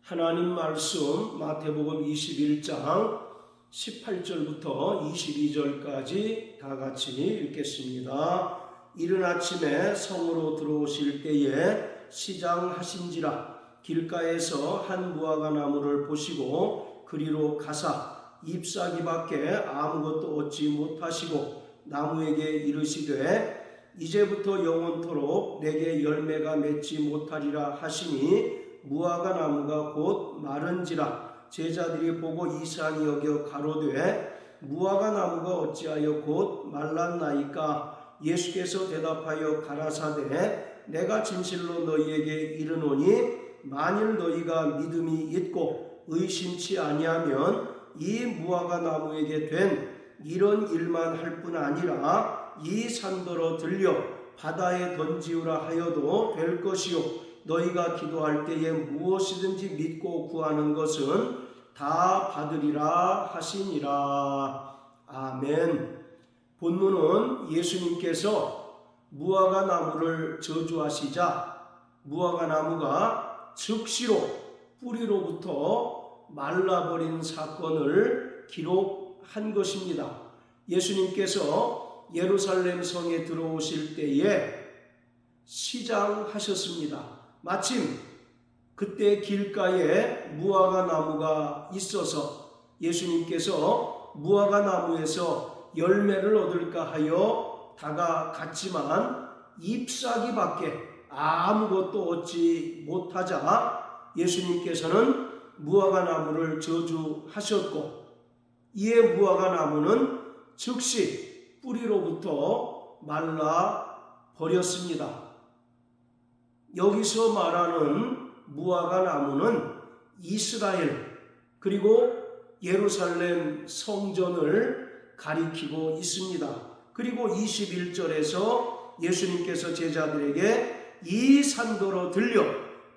하나님 말씀 마태복음 21장 18절부터 22절까지 다 같이 읽겠습니다. 이른 아침에 성으로 들어오실 때에 시장하신지라 길가에서 한 무화과 나무를 보시고 그리로 가사 잎사귀밖에 아무것도 얻지 못하시고 나무에게 이르시되 이제부터 영원토록 내게 열매가 맺지 못하리라 하시니 무화과 나무가 곧 마른지라. 제자들이 보고 이상히 여겨 가로되 무화과 나무가 어찌하여 곧 말랐나이까? 예수께서 대답하여 가라사대 내가 진실로 너희에게 이르노니 만일 너희가 믿음이 있고 의심치 아니하면 이 무화과 나무에게 된 이런 일만 할 뿐 아니라 이 산더러 들려 바다에 던지우라 하여도 될 것이요 너희가 기도할 때에 무엇이든지 믿고 구하는 것은 다 받으리라 하시니라. 아멘. 본문은 예수님께서 무화과 나무를 저주하시자 무화과 나무가 즉시로 뿌리로부터 말라버린 사건을 기록한 것입니다. 예수님께서 예루살렘 성에 들어오실 때에 시장하셨습니다. 마침 그때 길가에 무화과 나무가 있어서 예수님께서 무화과 나무에서 열매를 얻을까 하여 다가갔지만 잎사귀밖에 아무것도 얻지 못하자 예수님께서는 무화과 나무를 저주하셨고 이에 무화과 나무는 즉시 뿌리로부터 말라 버렸습니다. 여기서 말하는 무화과 나무는 이스라엘 그리고 예루살렘 성전을 가리키고 있습니다. 그리고 21절에서 예수님께서 제자들에게 이 산더러 들려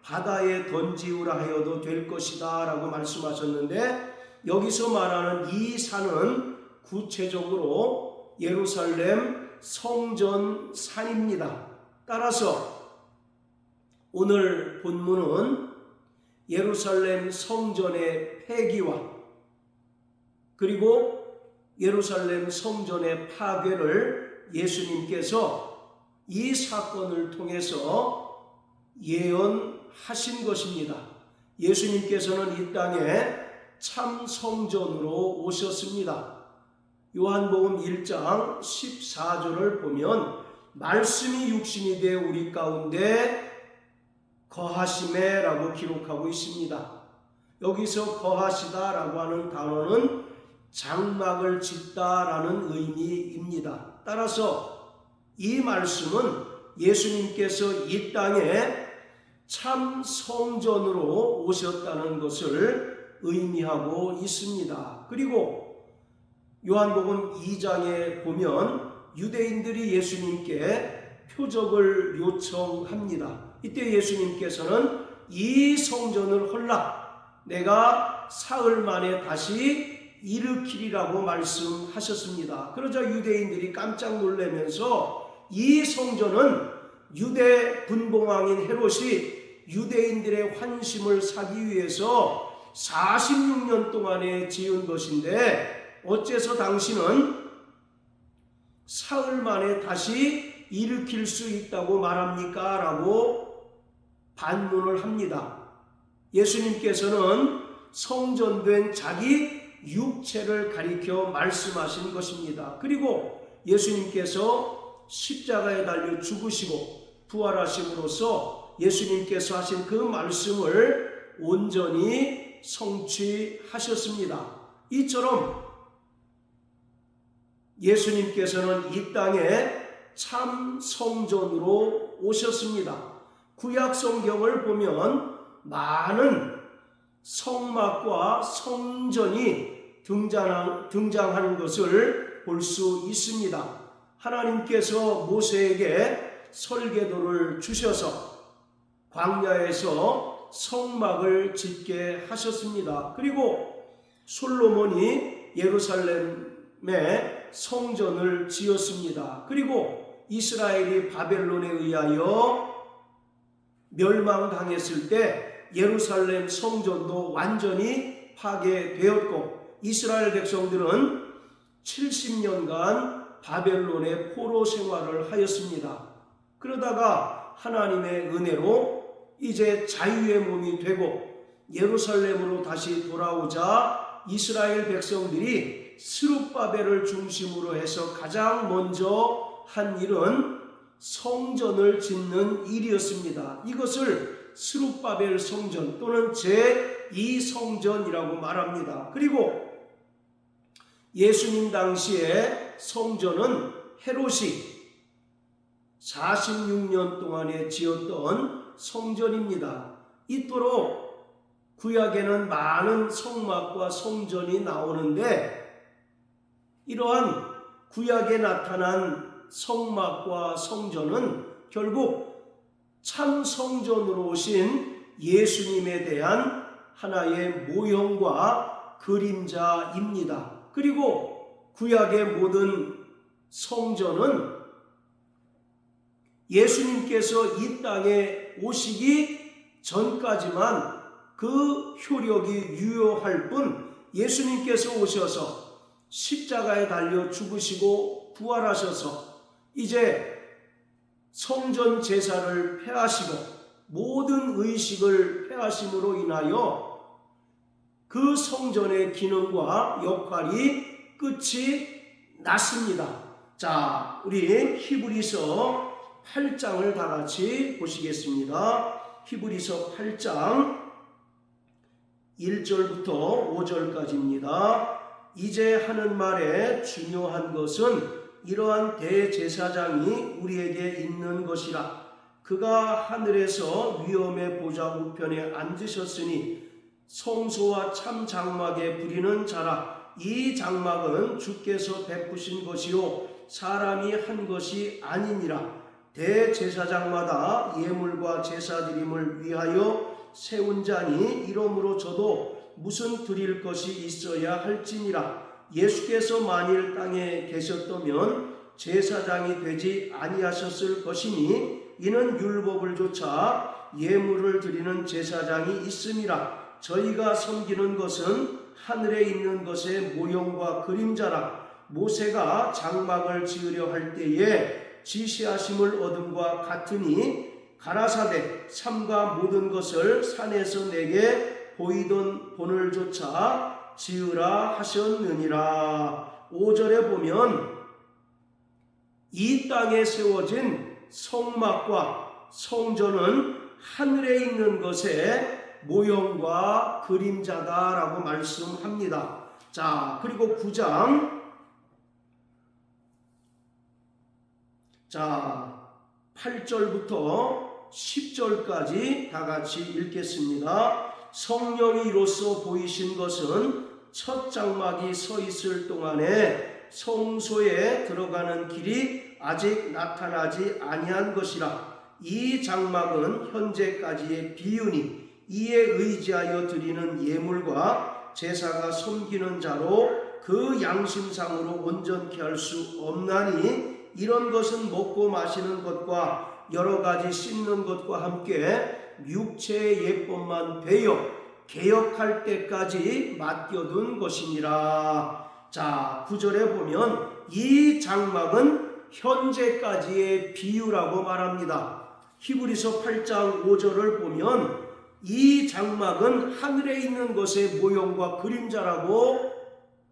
바다에 던지우라 하여도 될 것이다 라고 말씀하셨는데 여기서 말하는 이 산은 구체적으로 예루살렘 성전 산입니다. 따라서 오늘 본문은 예루살렘 성전의 폐기와 그리고 예루살렘 성전의 파괴를 예수님께서 이 사건을 통해서 예언하신 것입니다. 예수님께서는 이 땅에 참 성전으로 오셨습니다. 요한복음 1장 14절을 보면 말씀이 육신이 되어 우리 가운데 거하심에 라고 기록하고 있습니다. 여기서 거하시다 라고 하는 단어는 장막을 짓다 라는 의미입니다. 따라서 이 말씀은 예수님께서 이 땅에 참 성전으로 오셨다는 것을 의미하고 있습니다. 그리고 요한복음 2장에 보면 유대인들이 예수님께 표적을 요청합니다. 이때 예수님께서는 이 성전을 헐라 내가 사흘 만에 다시 일으키리라고 말씀하셨습니다. 그러자 유대인들이 깜짝 놀라면서 이 성전은 유대 분봉왕인 헤롯이 유대인들의 환심을 사기 위해서 46년 동안에 지은 것인데 어째서 당신은 사흘 만에 다시 일으킬 수 있다고 말합니까? 라고 반문을 합니다. 예수님께서는 성전된 자기 육체를 가리켜 말씀하신 것입니다. 그리고 예수님께서 십자가에 달려 죽으시고 부활하심으로써 예수님께서 하신 그 말씀을 온전히 성취하셨습니다. 이처럼 예수님께서는 이 땅에 참 성전으로 오셨습니다. 구약 성경을 보면 많은 성막과 성전이 등장하는 것을 볼 수 있습니다. 하나님께서 모세에게 설계도를 주셔서 광야에서 성막을 짓게 하셨습니다. 그리고 솔로몬이 예루살렘에 성전을 지었습니다. 그리고 이스라엘이 바벨론에 의하여 멸망당했을 때 예루살렘 성전도 완전히 파괴되었고 이스라엘 백성들은 70년간 바벨론의 포로 생활을 하였습니다. 그러다가 하나님의 은혜로 이제 자유의 몸이 되고 예루살렘으로 다시 돌아오자 이스라엘 백성들이 스룹바벨을 중심으로 해서 가장 먼저 한 일은 성전을 짓는 일이었습니다. 이것을 스룹바벨 성전 또는 제2성전이라고 말합니다. 그리고 예수님 당시에 성전은 헤롯이 46년 동안에 지었던 성전입니다. 이토록 구약에는 많은 성막과 성전이 나오는데 이러한 구약에 나타난 성막과 성전은 결국 참 성전으로 오신 예수님에 대한 하나의 모형과 그림자입니다. 그리고 구약의 모든 성전은 예수님께서 이 땅에 오시기 전까지만 그 효력이 유효할 뿐 예수님께서 오셔서 십자가에 달려 죽으시고 부활하셔서 이제 성전 제사를 폐하시고 모든 의식을 폐하심으로 인하여 그 성전의 기능과 역할이 끝이 났습니다. 자, 우리 히브리서 8장을 다 같이 보시겠습니다. 히브리서 8장 1절부터 5절까지입니다. 이제 하는 말에 중요한 것은 이러한 대제사장이 우리에게 있는 것이라. 그가 하늘에서 위엄의 보좌 우편에 앉으셨으니 성소와 참 장막에 부리는 자라. 이 장막은 주께서 베푸신 것이요 사람이 한 것이 아니니라. 대제사장마다 예물과 제사드림을 위하여 세운 자니 이러므로 저도 무슨 드릴 것이 있어야 할지니라. 예수께서 만일 땅에 계셨다면 제사장이 되지 아니하셨을 것이니 이는 율법을 조차 예물을 드리는 제사장이 있음이라. 저희가 섬기는 것은 하늘에 있는 것의 모형과 그림자라. 모세가 장막을 지으려 할 때에 지시하심을 얻음과 같으니 가라사대 삼가 모든 것을 산에서 내게 보이던 본을 조차 지으라 하셨느니라. 5절에 보면 이 땅에 세워진 성막과 성전은 하늘에 있는 것의 모형과 그림자다라고 말씀합니다. 자, 그리고 9장 8절부터 10절까지 다 같이 읽겠습니다. 성령이 이로써 보이신 것은 첫 장막이 서 있을 동안에 성소에 들어가는 길이 아직 나타나지 아니한 것이라. 이 장막은 현재까지의 비유니 이에 의지하여 드리는 예물과 제사가 섬기는 자로 그 양심상으로 온전케 할 수 없나니 이런 것은 먹고 마시는 것과 여러 가지 씻는 것과 함께 육체의 예법만 배여 개혁할 때까지 맡겨둔 것이니라. 자, 9절에 보면 이 장막은 현재까지의 비유라고 말합니다. 히브리서 8장 5절을 보면 이 장막은 하늘에 있는 것의 모형과 그림자라고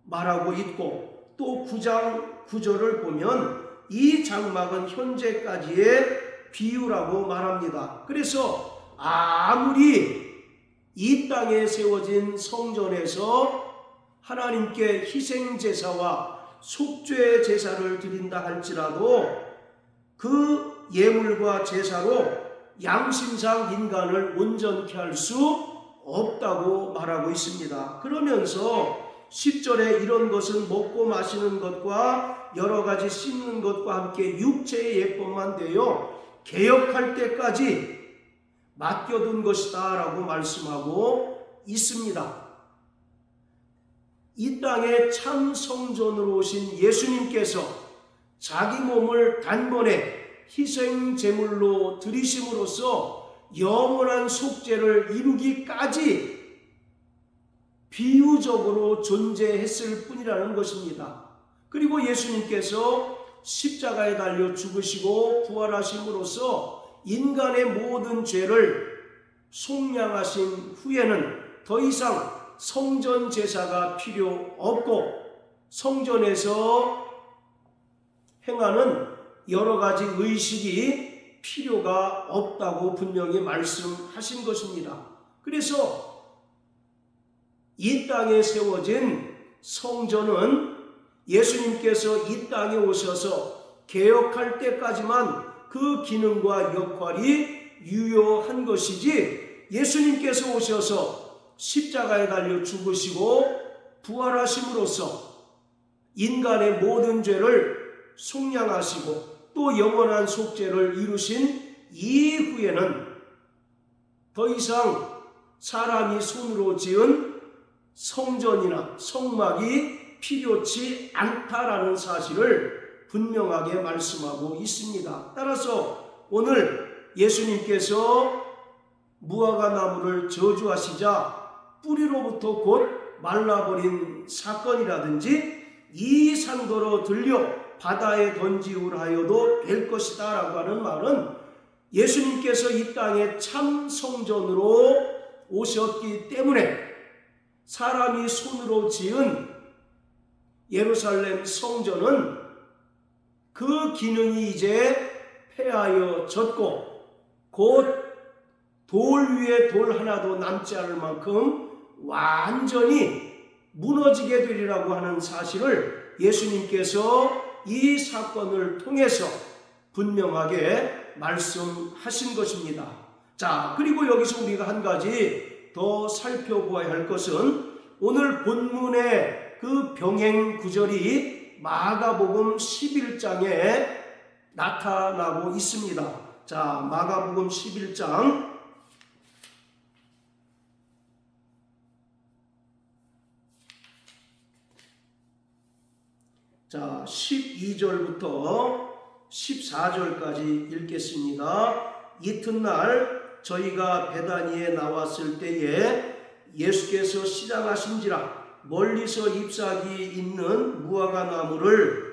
말하고 있고 또 9장 9절을 보면 이 장막은 현재까지의 비유라고 말합니다. 그래서 아무리 이 땅에 세워진 성전에서 하나님께 희생제사와 속죄 제사를 드린다 할지라도 그 예물과 제사로 양심상 인간을 온전케 할 수 없다고 말하고 있습니다. 그러면서 10절에 이런 것은 먹고 마시는 것과 여러 가지 씻는 것과 함께 육체의 예법만 되어 개혁할 때까지 맡겨둔 것이다 라고 말씀하고 있습니다. 이 땅에 참 성전으로 오신 예수님께서 자기 몸을 단번에 희생 제물로 드리심으로써 영원한 속죄를 이루기까지 비유적으로 존재했을 뿐이라는 것입니다. 그리고 예수님께서 십자가에 달려 죽으시고 부활하심으로써 인간의 모든 죄를 속량하신 후에는 더 이상 성전 제사가 필요 없고 성전에서 행하는 여러 가지 의식이 필요가 없다고 분명히 말씀하신 것입니다. 그래서 이 땅에 세워진 성전은 예수님께서 이 땅에 오셔서 개혁할 때까지만 그 기능과 역할이 유효한 것이지, 예수님께서 오셔서 십자가에 달려 죽으시고 부활하심으로써 인간의 모든 죄를 속량하시고 또 영원한 속죄를 이루신 이후에는 더 이상 사람이 손으로 지은 성전이나 성막이 필요치 않다라는 사실을 분명하게 말씀하고 있습니다. 따라서 오늘 예수님께서 무화과 나무를 저주하시자 뿌리로부터 곧 말라버린 사건이라든지 이 산도로 들려 바다에 던지우라 하여도 될 것이다 라고 하는 말은 예수님께서 이 땅에 참 성전으로 오셨기 때문에 사람이 손으로 지은 예루살렘 성전은 그 기능이 이제 폐하여졌고 곧 돌 위에 돌 하나도 남지 않을 만큼 완전히 무너지게 되리라고 하는 사실을 예수님께서 이 사건을 통해서 분명하게 말씀하신 것입니다. 자, 그리고 여기서 우리가 한 가지 더 살펴보아야 할 것은 오늘 본문의 그 병행 구절이 마가복음 11장에 나타나고 있습니다. 자, 마가복음 11장 자, 12절부터 14절까지 읽겠습니다. 이튿날 저희가 베다니에 나왔을 때에 예수께서 시장하신지라 멀리서 잎사귀 있는 무화과 나무를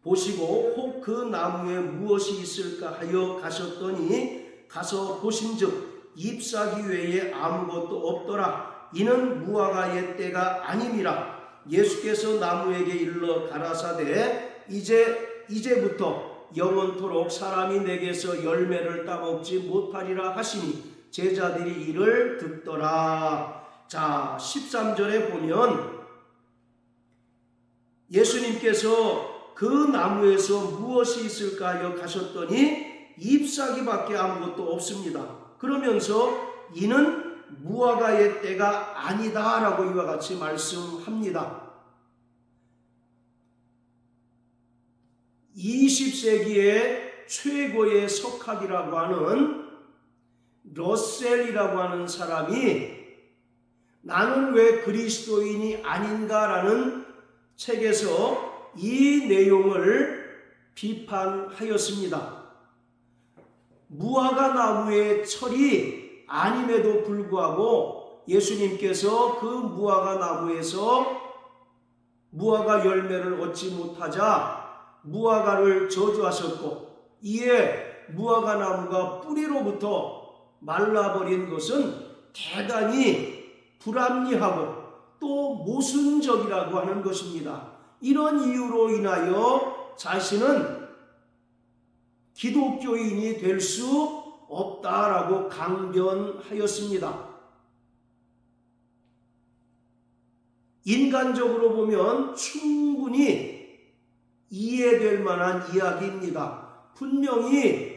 보시고 혹 그 나무에 무엇이 있을까 하여 가셨더니 가서 보신즉 잎사귀 외에 아무것도 없더라. 이는 무화과의 때가 아님이라. 예수께서 나무에게 일러 가라사대 이제부터 영원토록 사람이 내게서 열매를 따먹지 못하리라 하시니 제자들이 이를 듣더라. 자, 13절에 보면 예수님께서 그 나무에서 무엇이 있을까 하여 가셨더니 잎사귀밖에 아무것도 없습니다. 그러면서 이는 무화과의 때가 아니다 라고 이와 같이 말씀합니다. 20세기의 최고의 석학이라고 하는 러셀이라고 하는 사람이 나는 왜 그리스도인이 아닌가라는 책에서 이 내용을 비판하였습니다. 무화과 나무의 철이 아님에도 불구하고 예수님께서 그 무화과 나무에서 무화과 열매를 얻지 못하자 무화과를 저주하셨고 이에 무화과 나무가 뿌리로부터 말라버린 것은 대단히 불합리하고 또 모순적이라고 하는 것입니다. 이런 이유로 인하여 자신은 기독교인이 될 수 없다라고 강변하였습니다. 인간적으로 보면 충분히 이해될 만한 이야기입니다. 분명히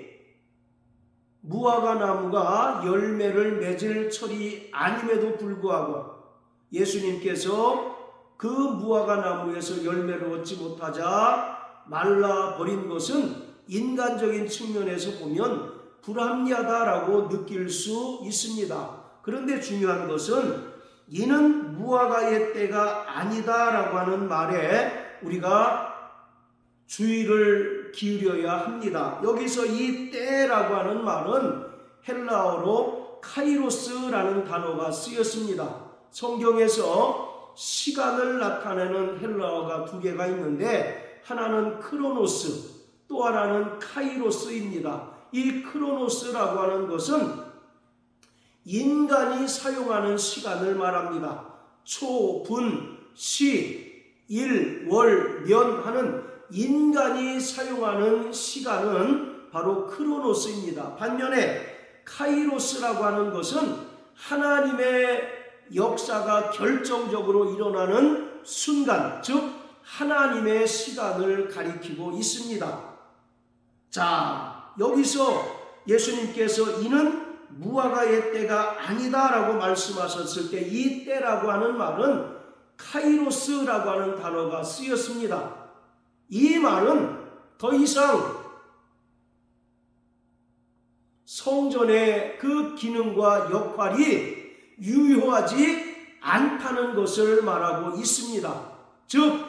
무화과 나무가 열매를 맺을 철이 아님에도 불구하고 예수님께서 그 무화과 나무에서 열매를 얻지 못하자 말라버린 것은 인간적인 측면에서 보면 불합리하다라고 느낄 수 있습니다. 그런데 중요한 것은 이는 무화과의 때가 아니다라고 하는 말에 우리가 주의를 기울여야 합니다. 여기서 이 때라고 하는 말은 헬라어로 카이로스라는 단어가 쓰였습니다. 성경에서 시간을 나타내는 헬라어가 두 개가 있는데 하나는 크로노스, 또 하나는 카이로스입니다. 이 크로노스라고 하는 것은 인간이 사용하는 시간을 말합니다. 초, 분, 시, 일, 월, 년 하는 인간이 사용하는 시간은 바로 크로노스입니다. 반면에 카이로스라고 하는 것은 하나님의 역사가 결정적으로 일어나는 순간, 즉 하나님의 시간을 가리키고 있습니다. 자, 여기서 예수님께서 이는 무화과의 때가 아니다라고 말씀하셨을 때 이 때라고 하는 말은 카이로스라고 하는 단어가 쓰였습니다. 이 말은 더 이상 성전의 그 기능과 역할이 유효하지 않다는 것을 말하고 있습니다. 즉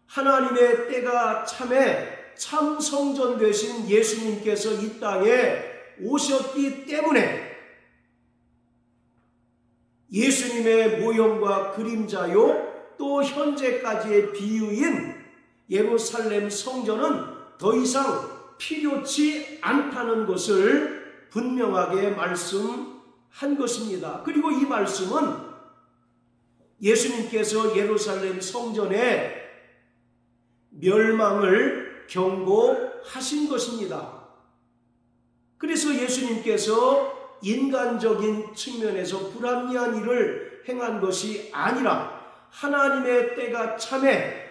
하나님의 때가 참에 참 성전 되신 예수님께서 이 땅에 오셨기 때문에 예수님의 모형과 그림자요 또 현재까지의 비유인 예루살렘 성전은 더 이상 필요치 않다는 것을 분명하게 말씀한 것입니다. 그리고 이 말씀은 예수님께서 예루살렘 성전의 멸망을 경고하신 것입니다. 그래서 예수님께서 인간적인 측면에서 불합리한 일을 행한 것이 아니라 하나님의 때가 참에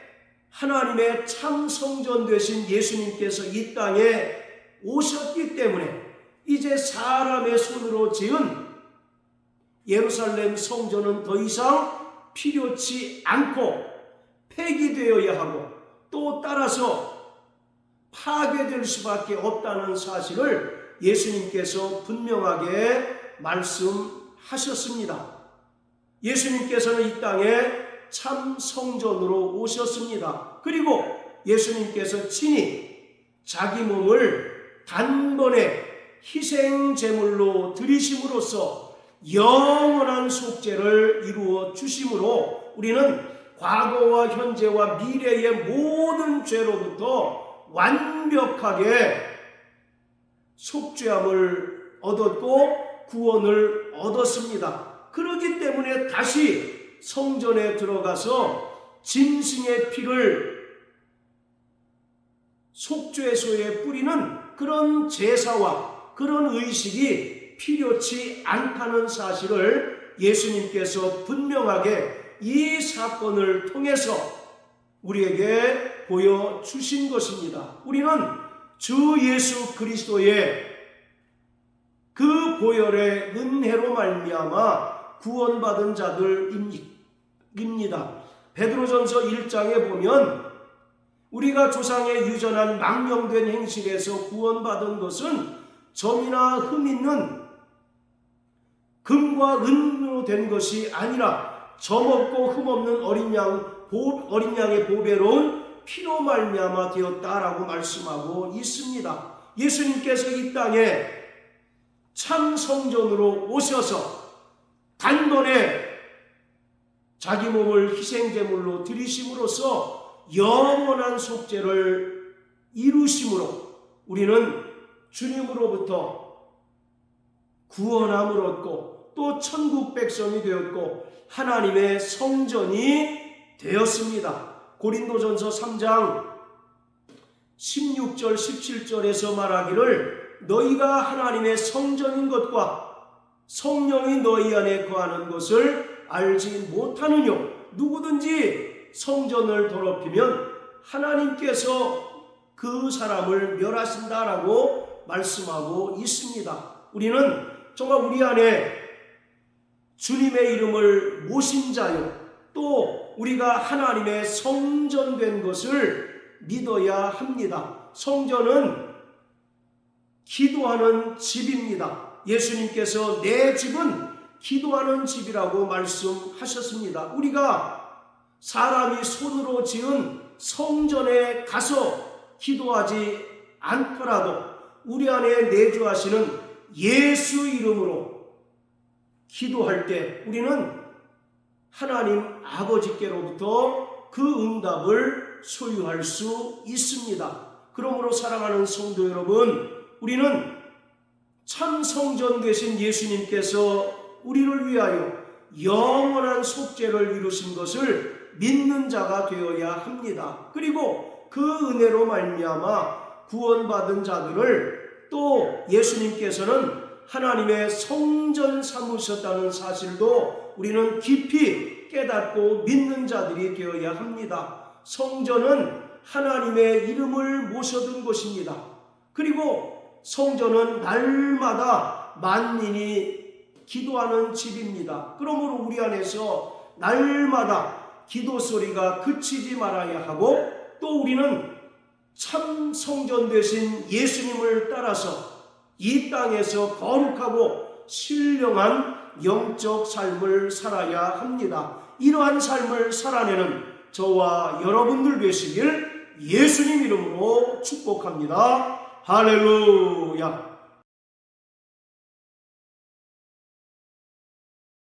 하나님의 참 성전 되신 예수님께서 이 땅에 오셨기 때문에 이제 사람의 손으로 지은 예루살렘 성전은 더 이상 필요치 않고 폐기되어야 하고 또 따라서 파괴될 수밖에 없다는 사실을 예수님께서 분명하게 말씀하셨습니다. 예수님께서는 이 땅에 참 성전으로 오셨습니다. 그리고 예수님께서 친히 자기 몸을 단번에 희생 제물로 드리심으로써 영원한 속죄를 이루어 주심으로 우리는 과거와 현재와 미래의 모든 죄로부터 완벽하게 속죄함을 얻었고 구원을 얻었습니다. 그렇기 때문에 다시 성전에 들어가서 짐승의 피를 속죄소에 뿌리는 그런 제사와 그런 의식이 필요치 않다는 사실을 예수님께서 분명하게 이 사건을 통해서 우리에게 보여주신 것입니다. 우리는 주 예수 그리스도의 그 보혈의 은혜로 말미암아 구원받은 자들입니다. 베드로전서 1장에 보면 우리가 조상의 유전한 망령된 행실에서 구원받은 것은 점이나 흠 있는 금과 은으로 된 것이 아니라 점 없고 흠 없는 어린 양의 보배로운 피로 말미암아 되었다라고 말씀하고 있습니다. 예수님께서 이 땅에 참 성전으로 오셔서 단번에 자기 몸을 희생제물로 드리심으로써 영원한 속죄를 이루심으로 우리는 주님으로부터 구원함을 얻고 또 천국 백성이 되었고 하나님의 성전이 되었습니다. 고린도전서 3장 16절 17절에서 말하기를 너희가 하나님의 성전인 것과 성령이 너희 안에 거하는 것을 알지 못하느뇨. 누구든지 성전을 더럽히면 하나님께서 그 사람을 멸하신다라고 말씀하고 있습니다. 우리는 정말 우리 안에 주님의 이름을 모신 자요 또 우리가 하나님의 성전된 것을 믿어야 합니다. 성전은 기도하는 집입니다. 예수님께서 내 집은 기도하는 집이라고 말씀하셨습니다. 우리가 사람이 손으로 지은 성전에 가서 기도하지 않더라도 우리 안에 내주하시는 예수 이름으로 기도할 때 우리는 하나님 아버지께로부터 그 응답을 소유할 수 있습니다. 그러므로 사랑하는 성도 여러분, 우리는 참 성전 되신 예수님께서 우리를 위하여 영원한 속죄를 이루신 것을 믿는 자가 되어야 합니다. 그리고 그 은혜로 말미암아 구원받은 자들을 또 예수님께서는 하나님의 성전 삼으셨다는 사실도 우리는 깊이 깨닫고 믿는 자들이 되어야 합니다. 성전은 하나님의 이름을 모셔둔 곳입니다. 그리고 성전은 날마다 만민이 기도하는 집입니다. 그러므로 우리 안에서 날마다 기도 소리가 그치지 말아야 하고, 또 우리는 참 성전 되신 예수님을 따라서 이 땅에서 거룩하고 신령한 영적 삶을 살아야 합니다. 이러한 삶을 살아내는 저와 여러분들 되시길 예수님 이름으로 축복합니다. 할렐루야.